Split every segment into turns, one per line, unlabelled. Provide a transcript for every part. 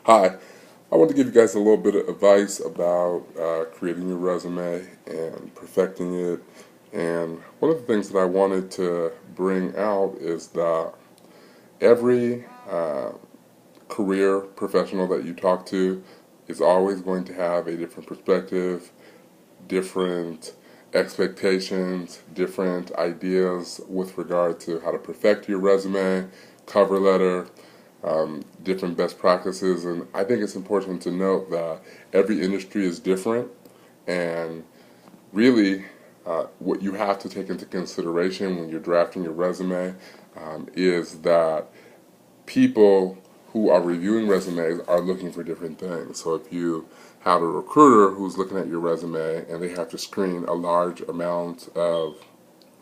Hi, I want to give you guys a little bit of advice about creating your resume and perfecting it. And one of the things that I wanted to bring out is that every career professional that you talk to is always going to have a different perspective, different expectations, different ideas with regard to how to perfect your resume, cover letter, different best practices. And I think it's important to note that every industry is different, and really what you have to take into consideration when you're drafting your resume is that people who are reviewing resumes are looking for different things. So if you have a recruiter who's looking at your resume and they have to screen a large amount of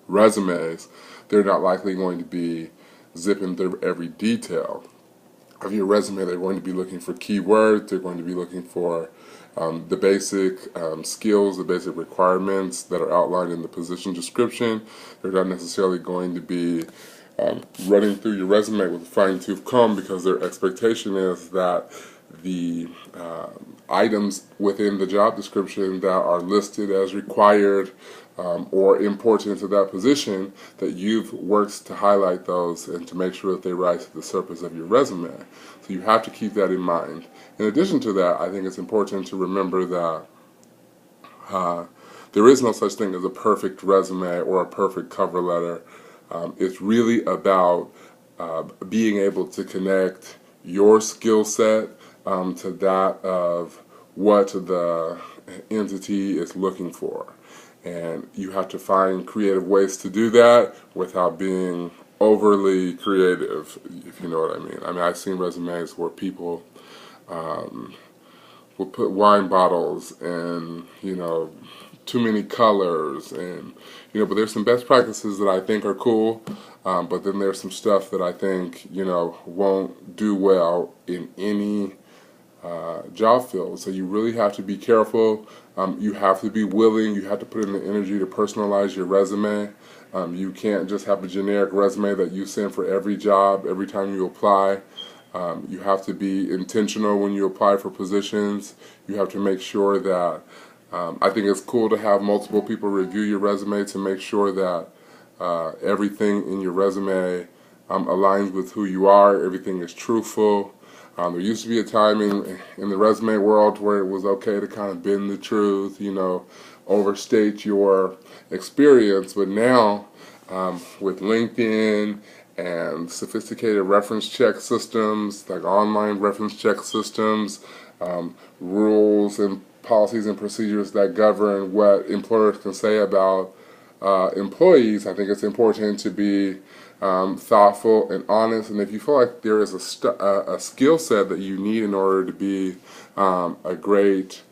resumes, they're not likely going to be zipping through every detail of your resume. They're going to be looking for keywords. They're going to be looking for the basic skills, the basic requirements that are outlined in the position description. They're not necessarily going to be running through your resume with a fine-tooth comb, because their expectation is that the items within the job description that are listed as required or important to that position, that you've worked to highlight those and to make sure that they rise to the surface of your resume. So you have to keep that in mind. In addition to that, I think it's important to remember that there is no such thing as a perfect resume or a perfect cover letter. It's really about being able to connect your skill set to that of what the entity is looking for. And you have to find creative ways to do that without being overly creative, if you know what I mean. I mean, I've seen resumes where people will put wine bottles and, too many colors, and, but there's some best practices that I think are cool, but then there's some stuff that I think, won't do well in any job field. So you really have to be careful. You have to be willing. You have to put in the energy to personalize your resume. You can't just have a generic resume that you send for every job, every time you apply. You have to be intentional when you apply for positions. You have to make sure that, I think it's cool to have multiple people review your resume to make sure that everything in your resume aligns with who you are, everything is truthful. There used to be a time in the resume world where it was okay to kind of bend the truth, overstate your experience, but now with LinkedIn and sophisticated reference check systems, like online reference check systems, rules and policies and procedures that govern what employers can say about employees, I think it's important to be thoughtful and honest. And if you feel like there is a skill set that you need in order to be a great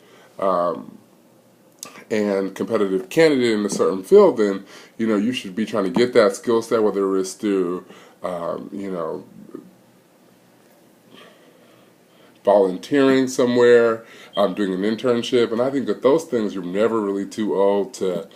and competitive candidate in a certain field, then you should be trying to get that skill set, whether it's through volunteering somewhere, doing an internship. And I think that those things, you're never really too old to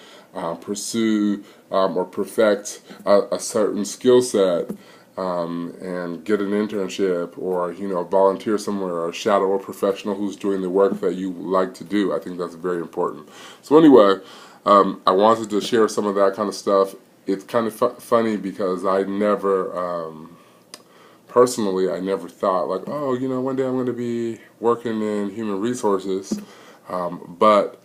pursue or perfect a certain skill set, and get an internship, or volunteer somewhere, or shadow a professional who's doing the work that you like to do. I think that's very important. So anyway, I wanted to share some of that kind of stuff. It's kind of funny because I never personally, I never thought like, oh, one day I'm going to be working in human resources, but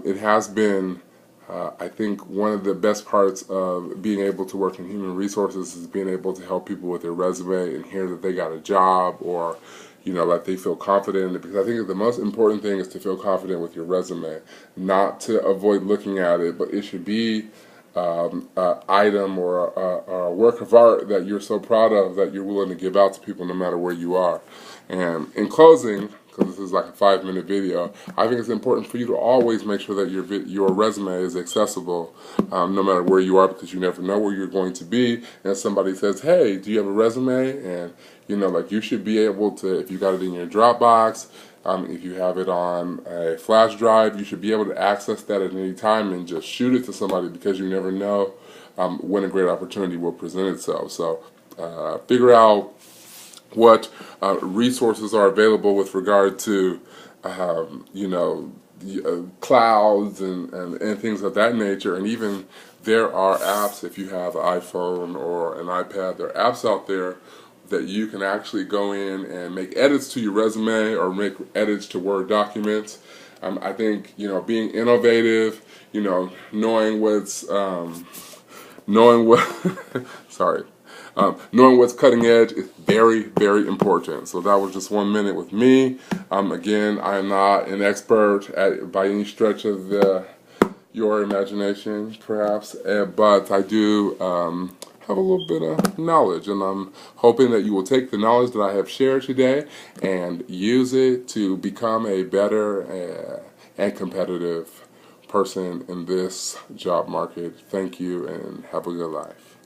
it has been, I think one of the best parts of being able to work in human resources is being able to help people with their resume and hear that they got a job, or that they feel confident in it. Because I think the most important thing is to feel confident with your resume, not to avoid looking at it, but it should be an item or a work of art that you're so proud of that you're willing to give out to people no matter where you are. And in closing, because this is like a 5-minute video, I think it's important for you to always make sure that your resume is accessible, no matter where you are, because you never know where you're going to be. And somebody says, hey, do you have a resume? And you should be able to, if you got it in your Dropbox, if you have it on a flash drive, you should be able to access that at any time and just shoot it to somebody, because you never know when a great opportunity will present itself. So figure out what resources are available with regard to, you know, clouds and things of that nature. And even there are apps, if you have an iPhone or an iPad, there are apps out there that you can actually go in and make edits to your resume or make edits to Word documents. I think, you know, being innovative, you know, knowing what, sorry, knowing what's cutting edge is very, very important. So that was just 1 minute with me. Again, I am not an expert by any stretch of your imagination, perhaps, but I do have a little bit of knowledge, and I'm hoping that you will take the knowledge that I have shared today and use it to become a better and competitive person in this job market. Thank you, and have a good life.